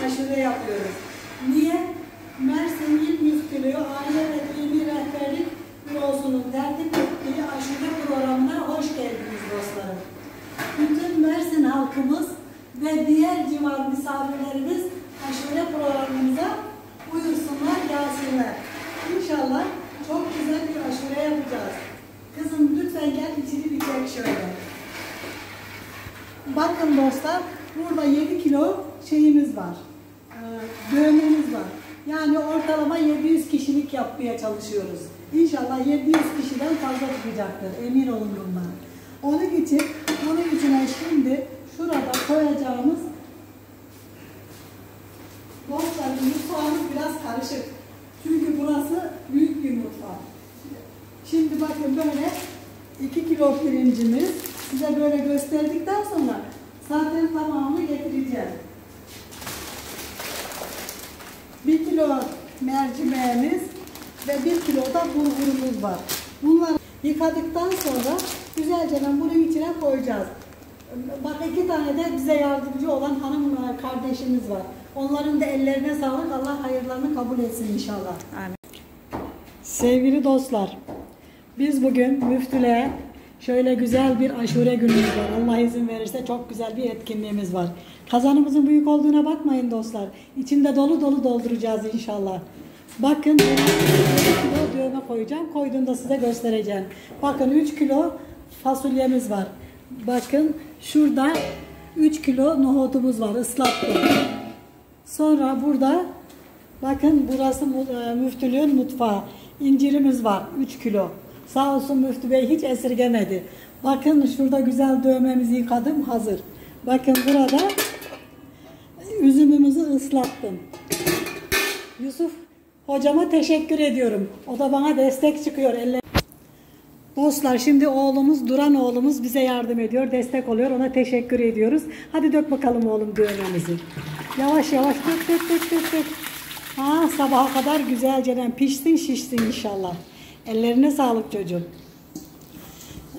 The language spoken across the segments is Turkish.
aşure yapıyoruz. Niye? Mersin İl Müftülüğü Aile ve Dini Rehberlik Bürosu'nun tertip ettiği aşure programına hoş geldiniz dostlarım. Bütün Mersin halkımız ve diğer civar misafirlerimiz aşure programımıza buyursunlar, gelsinler. İnşallah çok güzel bir aşure yapacağız. Kızım lütfen gel, içini bir çek şöyle. Bakın dostlar, burada 7 kilo şeyimiz var, dövmemiz var. Yani ortalama 700 kişilik yapmaya çalışıyoruz. İnşallah 700 kişiden fazla çıkacaktır, emin olun bundan. Onun içine şimdi şurada koyacağımız dostlar, mutfağımız biraz karışık. Çünkü burası büyük bir mutfak. Şimdi bakın böyle 2 kilo pirincimiz, size böyle gösterdikten sonra zaten tamamını getireceğim. 1 kilo mercimeğimiz ve 1 kilo da bulgurumuz var. Bunları yıkadıktan sonra güzelce bunun içine koyacağız. Bak 2 tane de bize yardımcı olan hanım kardeşimiz var. Onların da ellerine sağlık. Allah hayırlarını kabul etsin inşallah. Amin. Sevgili dostlar, biz bugün müftülüğe şöyle güzel bir aşure günümüz var. Allah izin verirse çok güzel bir etkinliğimiz var. Kazanımızın büyük olduğuna bakmayın dostlar. İçinde dolu dolu dolduracağız inşallah. Bakın 3 kilo dövme koyacağım. Koyduğumda size göstereceğim. Bakın 3 kilo fasulyemiz var. Bakın şurada 3 kilo nohutumuz var. Islattım. Sonra burada bakın burası müftülüğün mutfağı. İncirimiz var 3 kilo. Sağ olsun müftü bey hiç esirgemedi. Bakın şurada güzel dövmemizi yıkadım, hazır. Bakın burada üzümümüzü ıslattım. Yusuf hocama teşekkür ediyorum. O da bana destek çıkıyor. Dostlar şimdi Duran oğlumuz bize yardım ediyor, destek oluyor. Ona teşekkür ediyoruz. Hadi dök bakalım oğlum dövmemizi. Yavaş yavaş dök. Ha, sabaha kadar güzelce pişsin şişsin inşallah. Ellerine sağlık çocuğum.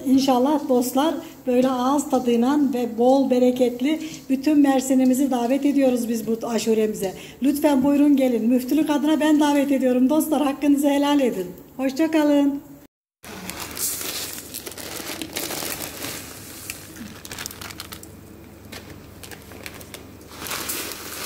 İnşallah dostlar böyle ağız tadıyla ve bol bereketli bütün Mersin'imizi davet ediyoruz biz bu aşuremize. Lütfen buyurun gelin. Müftülük adına ben davet ediyorum dostlar. Hakkınızı helal edin. Hoşça kalın.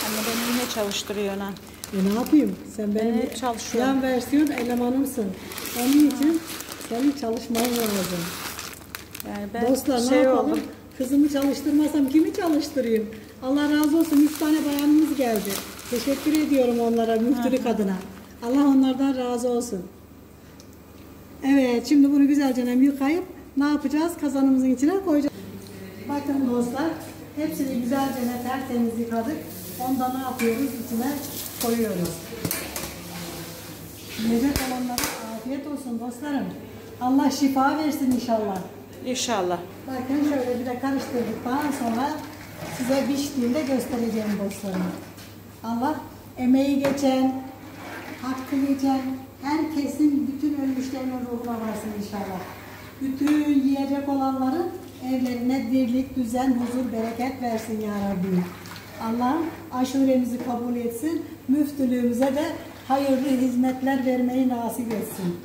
Anne beni yine çalıştırıyor lan. Ne yapayım? Sen benim yan versiyon elemanımsın. Onun için senin çalışman lazım. Yani ben dostlar ne yapalım? Oldum. Kızımı çalıştırmasam kimi çalıştırayım? Allah razı olsun. 3 tane bayanımız geldi. Teşekkür ediyorum onlara müftülük adına. Allah onlardan razı olsun. Evet, şimdi bunu güzelce yıkayıp ne yapacağız? Kazanımızın içine koyacağız. Bakın dostlar, hepsini güzelce tertemiz yıkadık. Onda ne yapıyoruz? İçine koyuyoruz. Yiyecek olanlara afiyet olsun dostlarım. Allah şifa versin inşallah. İnşallah. Bakın şöyle bir de karıştırdıktan sonra size piştiğinde göstereceğim dostlarım. Allah emeği geçen, hakkı geçen herkesin, bütün ölmüşlerin ruhuna varsın inşallah. Bütün yiyecek olanların evlerine dirlik, düzen, huzur, bereket versin ya Rabbi. Allah aşuremizi kabul etsin, müftülüğümüze de hayırlı hizmetler vermeyi nasip etsin.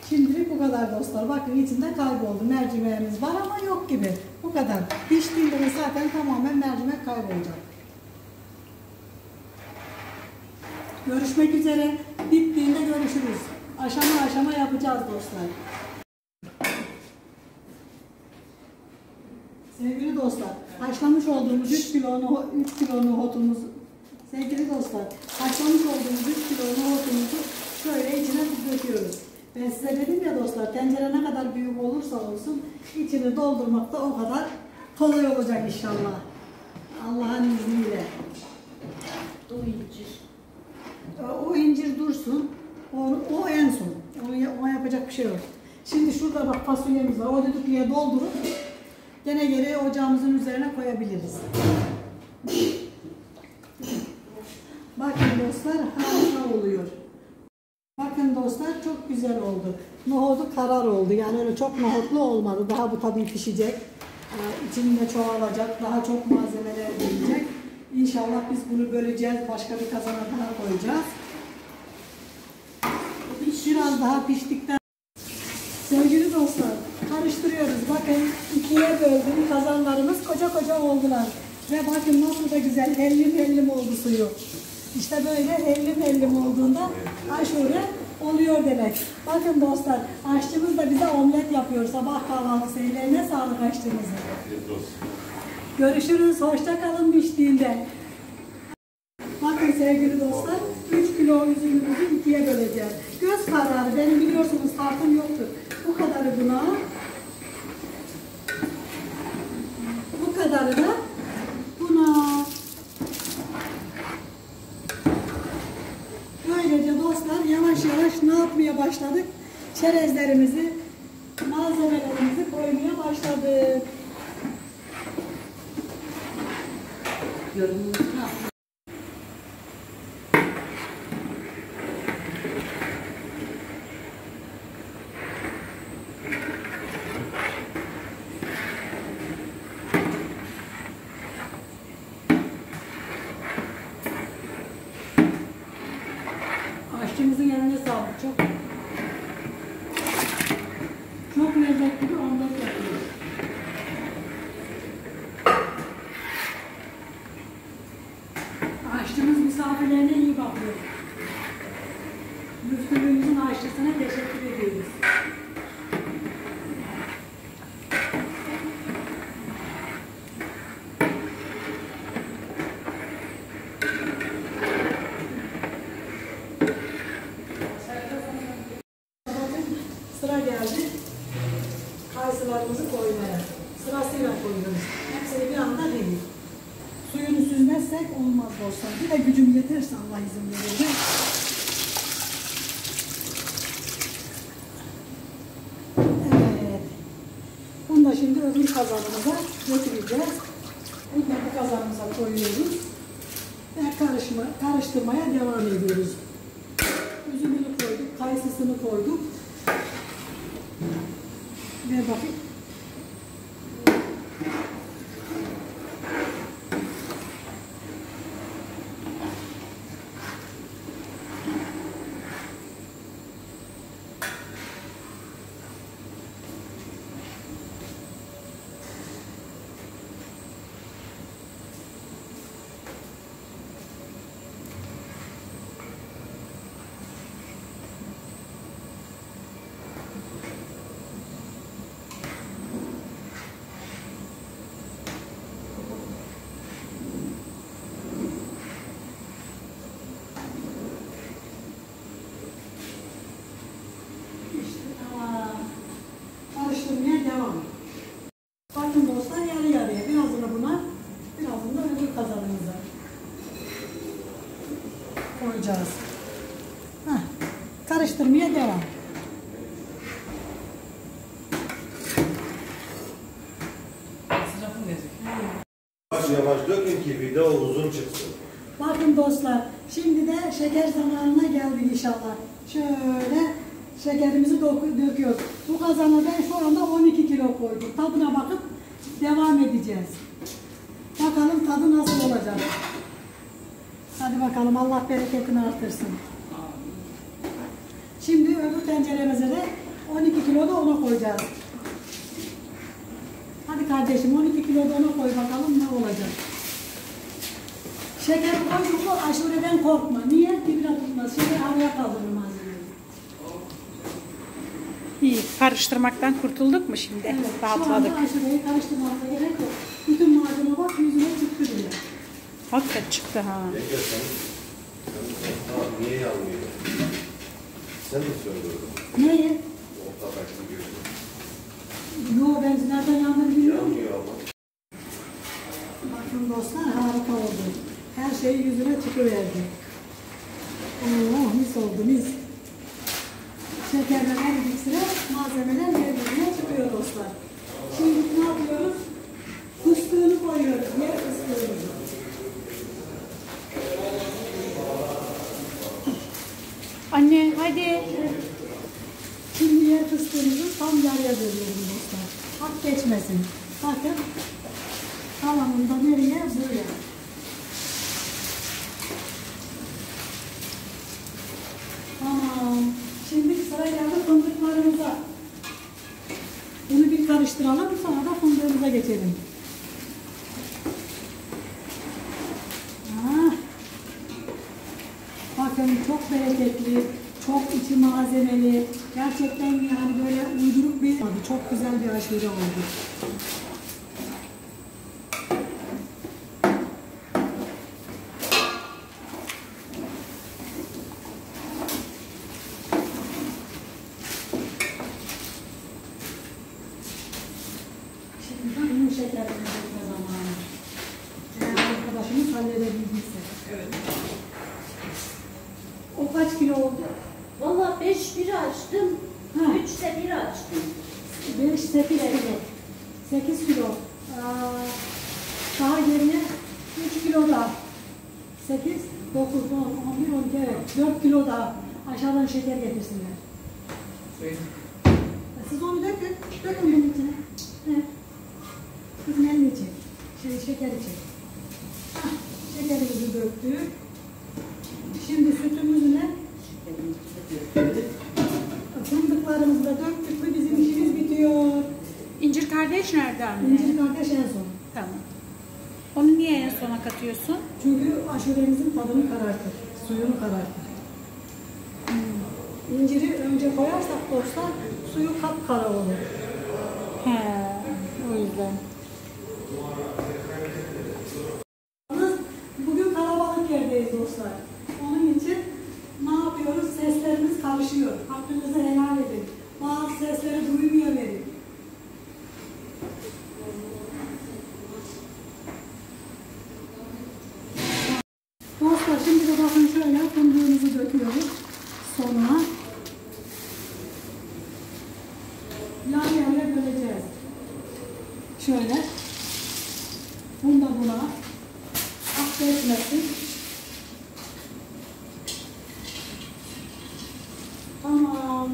Şimdilik bu kadar dostlar. Bakın içinde kayboldu. Mercimeğimiz var ama yok gibi. Bu kadar. Piştiğinde de zaten tamamen mercimek kaybolacak. Görüşmek üzere. Bittiğinde görüşürüz. Aşama aşama yapacağız dostlar. Sevgili dostlar, haşlamış olduğumuz 3 kilo nohutumuz, sevgili dostlar, haşlamış olduğumuz 3 kilo nohutumuzu şöyle içine döküyoruz. Ben size dedim ya dostlar, tencere ne kadar büyük olursa olsun içini doldurmak da o kadar kolay olacak inşallah. Allah'ın izniyle. O incir dursun, o en son. Ona yapacak bir şey yok. Şimdi şurada bak fasulyemiz var, o düdüklüye doldurup gene geri ocağımızın üzerine koyabiliriz. Bakın dostlar, harika oluyor. Bakın dostlar, çok güzel oldu. Nohudu karar oldu. Yani öyle çok nohutlu olmadı. Daha bu tabii pişecek. İçinde çoğalacak. Daha çok malzemeler gelecek. İnşallah biz bunu böleceğiz. Başka bir kazana daha koyacağız. Biraz daha piştikten sevgili dostlar karıştırıyoruz. Bakın ikiye böldüm. Kazanlarımız koca koca oldular. Ve bakın nasıl da güzel hellim hellim oldu suyu. İşte böyle hellim hellim olduğunda aşure oluyor demek. Bakın dostlar aşçımız da bize omlet yapıyor. Sabah kahvaltısı. Ellerine sağlık aşçımızın. Görüşürüz. Hoşça kalın piştiğinde. Bakın sevgili dostlar 3 kilo üzümümüzü ikiye böleceğiz. Göz kararı. Benim biliyorsunuz tartım yoktur. Bu kadarı buna. Bu kadarı da buna. Böylece dostlar yavaş yavaş ne yapmaya başladık? Çerezlerimizi, malzemelerimizi koymaya başladık. Yorumunu Aşçımızın eline sağlık. Çok lezzetli bir omlet yapıyoruz. Aşçımız misafirlerine iyi bakıyor. Müftülüğümüzün aşçısına teşekkür ediyoruz. Sıra geldi. Kayısılarımızı koymaya. Sırasıyla koyuyoruz. Hepsini bir anda değil. Suyunu süzmezsek olmaz dostlar. Bir de gücüm yeterse Allah izin verir. Evet. Bunu da şimdi öbür kazanımıza götüreceğiz. Bunu da bu kazanımıza koyuyoruz. Ve karıştırmaya devam ediyoruz. Üzümünü koyduk, kayısısını koyduk. Ver bakayım. Karıştırmaya devam. Bakın dostlar yarı yarıya. Birazını buna, birazını da öbür kazanımıza koyacağız. Heh. Karıştırmaya devam. Yavaş yavaş dökün ki video uzun çıksın. Bakın dostlar, şimdi de şeker zamanına geldik inşallah. Şöyle şekerimizi döküyoruz. Bu kazana ben şu anda 12 kilo koydum. Tadına bakıp devam edeceğiz. Bakalım tadı nasıl olacak. Hadi bakalım Allah bereketini artırsın. Şimdi öbür tenceremize de 12 kilo da ona koyacağız. Hadi kardeşim 12 kilo da ona koy bakalım ne olacak. Şeker koyduk mu aşureden korkma. Niye? Dibine tutmaz. Şeker havaya kaldırır malzemeyi. İyi. Karıştırmaktan kurtulduk mu şimdi? Evet, Rahatladık. şu anda aşureyi karıştırmakta gerek yok. Bütün malzeme bak yüzüne çıktı bile. Hakikaten çıktı ha. Yenge sen niye yanmıyor? Sen mi söndürdün? Neyi? Ortadaki gözü. Yo ben nereden yandım bilmiyorum. Yanmıyor ama. Bakın dostlar harika oldu. Her şey yüzüne çıkıverdi. Allah mis oldu mis. Şekerler eridik sıra malzemeler birbirine çıkıyor dostlar. Şimdi ne yapıyoruz? Fıstığını koyuyoruz. Yer fıstığını. Anne hadi. Şimdi yer fıstığımızı tam yarıya bölüyorum dostlar. Hak geçmesin. Bakın kalanında nereye? Buraya. karıştıralım. Sonra da fındığımıza geçelim. Bakın çok bereketli, çok içi malzemeli. Gerçekten yani böyle uyduruk bir, çok güzel bir aşure oldu. Şimdi de bunun şekerini dökme zamanı. Eğer arkadaşımız halledebildiyse. Evet. O kaç kilo oldu? Valla 5 bir açtım, Ha. 3 de bir açtım. 5, 8 kilo. 8 kilo. Daha geriye 3 kilo daha. 8, 9, 10, 11, 12, evet. 4 kilo daha. Aşağıdan şeker getirsinler. Siz onu dökün. Dökün bunun içine. Evet. Kızın elini çek. Şekeri çek. Hah, şekerimizi döktük. Şimdi sütümüzle fındıklarımızı da döktük mü bizim işimiz bitiyor. İncir kardeş nerede anne? İncir kardeş en son. Tamam. Onu niye en sona katıyorsun? Çünkü aşuremizin tadını karartır, suyunu karartır. İnciri önce koyarsak dostlar suyu kapkara olur. He, o yüzden. Yalnız bugün kalabalık yerdeyiz dostlar. Onun için ne yapıyoruz? Seslerimiz karışıyor. Hakkınızı helal edin. Bazı sesleri duymuyor verin. Dostlar şimdi de bakın şöyle fındığımızı döküyoruz. Sonra yarı yarıya böleceğiz. Şöyle. Bunu da buna. Affetmesin. Tamam.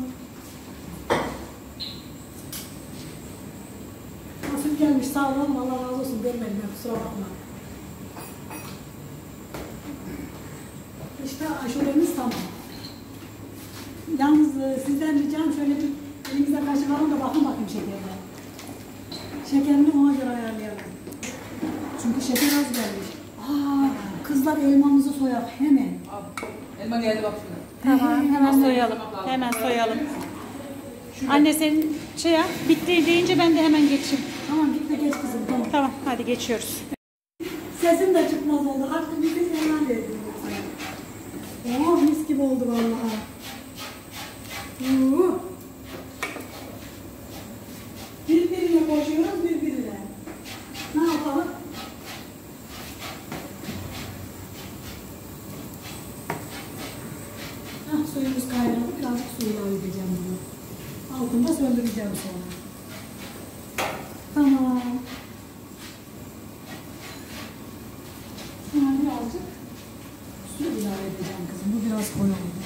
Nasıl gelmiş? Sağ olun. Allah razı olsun. Görmedim ben. Kusura bakma. İşte aşuremiz tamam. Yalnız sizden ricam şöyle bir elimize kaşık alın da bakın bakayım şekerine. Şekerini ona göre ayarlayalım. Çünkü şeker az gelmiş. Kızlar elmamızı soyak hemen. Elma geldi bak şuna. Tamam, hemen soyalım. Hemen soyalım. Anne senin şey yap, bitti deyince ben de hemen geçeyim. Tamam git de geç kızım tamam. Tamam, hadi geçiyoruz. Sesim de çıkmaz oldu. Hakkı bir de helal edin. Oh mis gibi oldu vallahi. Birbirine koşuyoruz birbirine. Ne yapalım? Suyumuz kaynadı. Birazcık suyla ödeyeceğim bunu. Altında söndüreceğim sonra. Tamam. Sonra birazcık su ilave edeceğim kızım. Bu biraz koyu oldu.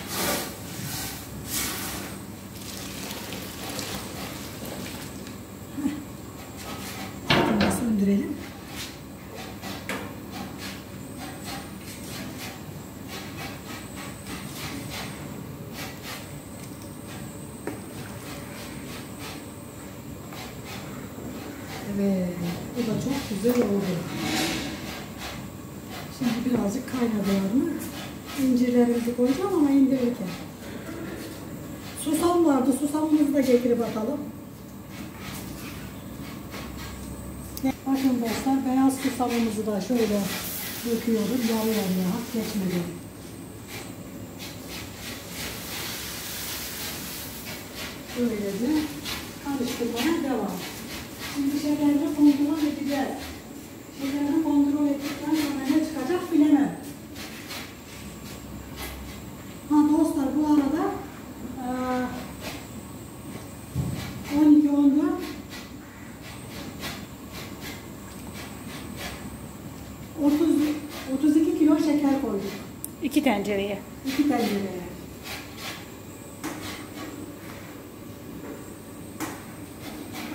Altında söndürelim. Evet, bu da çok güzel oldu. Şimdi birazcık kaynadılarını incirlerimizi koyacağım ama indirirken. Susam vardı, susamımızı da getirip atalım. Bakın dostlar, beyaz susamımızı da şöyle döküyorum, yarı yarıya, hak geçmedi. Böylece karıştırmaya devam. Şimdi şekerini kontrol edeceğiz. Şekerini kontrol ettikten sonra ne çıkacak bilemem. Dostlar bu arada 12, 14 32 kilo şeker koyduk. 2 tencereye. 2 tencereye.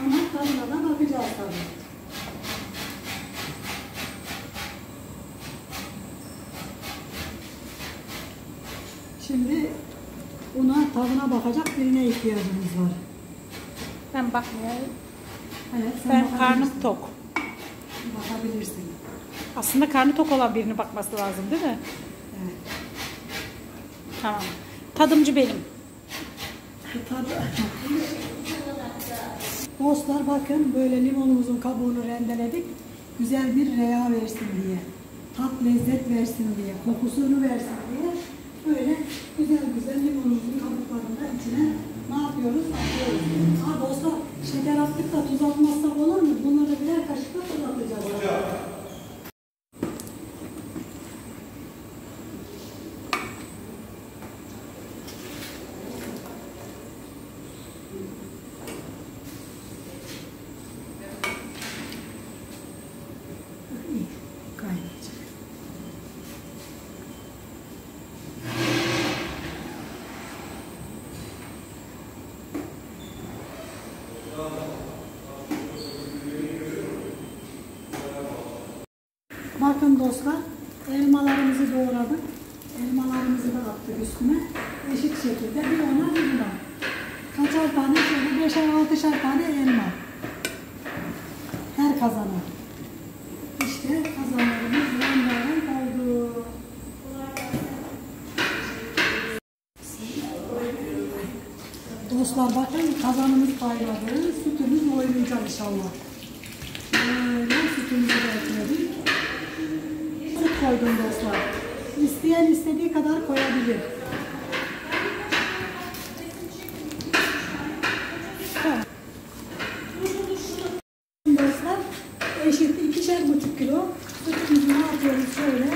Ama tadına da bakacağız tabii. Şimdi buna tadına bakacak birine ihtiyacımız var. Ben bakmıyorum. Evet, sen Ben bakabilirsin. karnım tok. Bakabilirsin. Aslında karnı tok olan birinin bakması lazım değil mi? Evet. Tamam. Tadımcı benim. Dostlar bakın böyle limonumuzun kabuğunu rendeledik. Güzel bir reya versin diye. Tat lezzet versin diye. Kokusunu versin diye. Böyle güzel güzel limonumuzun kabuklarını da içine ne yapıyoruz? Atıyoruz. Ha dostlar şeker attık da tuz atmazsak olur mu? Bunları birer kaşıkla tuz atacağız. Kaynayacak. Bakın dostlar, elmalarımızı doğradık. Elmalarımızı da attık üstüne. Eşit şekilde bir ona bir buna. Kaçar tane? Şöyle 5-6'şer tane elma. Her kazana. İşte kazanlarımız rengarenk oldu. Dostlar bakın kazanımız kaynadı. Sütümüz oynayacak inşallah. Böyle sütümüzü de ekledik. Süt koydum dostlar. İsteyen istediği kadar koyabilir. Dostlar eşit 2,5 kilo sütümüzü ne yapıyoruz şöyle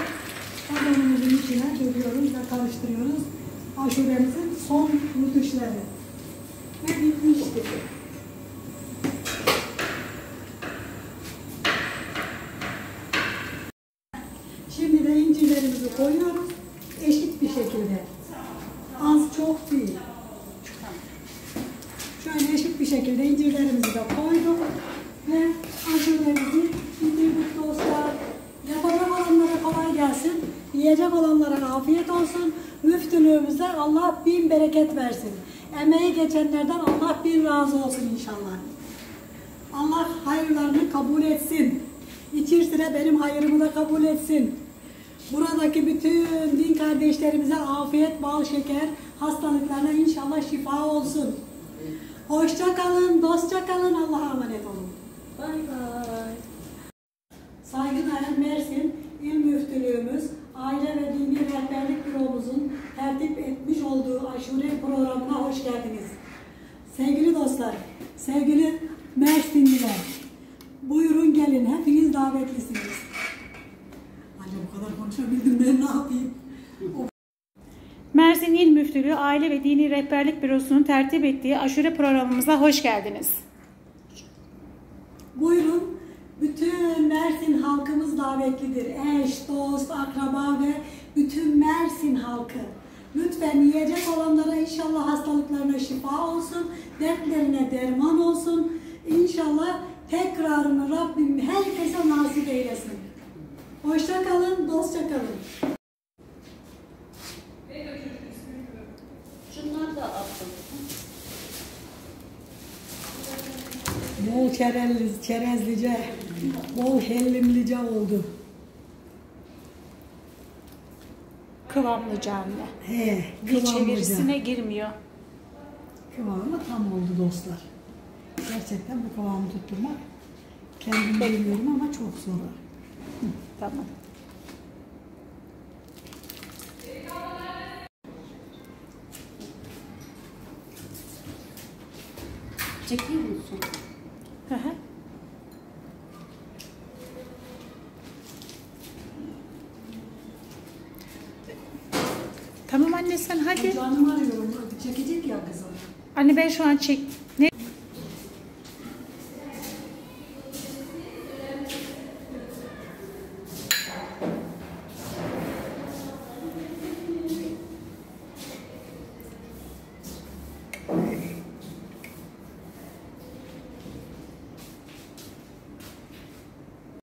kazanımızın içine döküyoruz ve karıştırıyoruz. Aşuremizin son rutuşları. Ve bitmiştir. Şimdi de incirlerimizi koyuyoruz. Eşit bir şekilde. Az çok değil. Şöyle eşit bir şekilde incirlerimizi de koyduk. Ve aşuremizi bitirdik dostlar. Yapacak olanlara kolay gelsin. Yiyecek olanlara afiyet olsun. Müftülüğümüze Allah bin bereket versin. Emeği geçenlerden Allah bin razı olsun inşallah. Allah hayırlarını kabul etsin. İçerisine benim hayırımı da kabul etsin. Buradaki bütün din kardeşlerimize afiyet, bal, şeker, hastalıklarına inşallah şifa olsun. Hoşça kalın, dostça kalın, Allah'a emanet olun. Bay bay. Saygıdeğer Mersin İl Müftülüğümüz, Aile ve Dini Rehberlik Büromuzun tertip etmiş olduğu aşure programına hoş geldiniz. Sevgili dostlar, sevgili Mersinliler, buyurun gelin, hepiniz davetlisiniz. Anne bu kadar konuşabildim, ben ne yapayım? Mersin İl Müftülüğü Aile ve Dini Rehberlik Bürosu'nun tertip ettiği aşure programımıza hoş geldiniz. Buyurun, bütün Mersin halkımız davetlidir. Eş, dost, akraba ve bütün Mersin halkı. Lütfen yiyecek olanlara inşallah hastalıklarına şifa olsun, dertlerine derman olsun. İnşallah tekrarını Rabbim herkese nasip eylesin. Hoşça kalın, dostça kalın. Şunları da attım. Bol çerezlice, bol hellimlice oldu. Kıvamlıca anne. He, Bir kıvamlıca. çevirisine girmiyor. Kıvamı tam oldu dostlar. Gerçekten bu kıvamı tutturmak kendim bilmiyorum ama çok zor. Tamam. Çekiyor musun? Hı hı. Tamam anne sen hadi. Canım arıyorum. Çekecek ya kızım. Anne ben şu an çekmiyorum.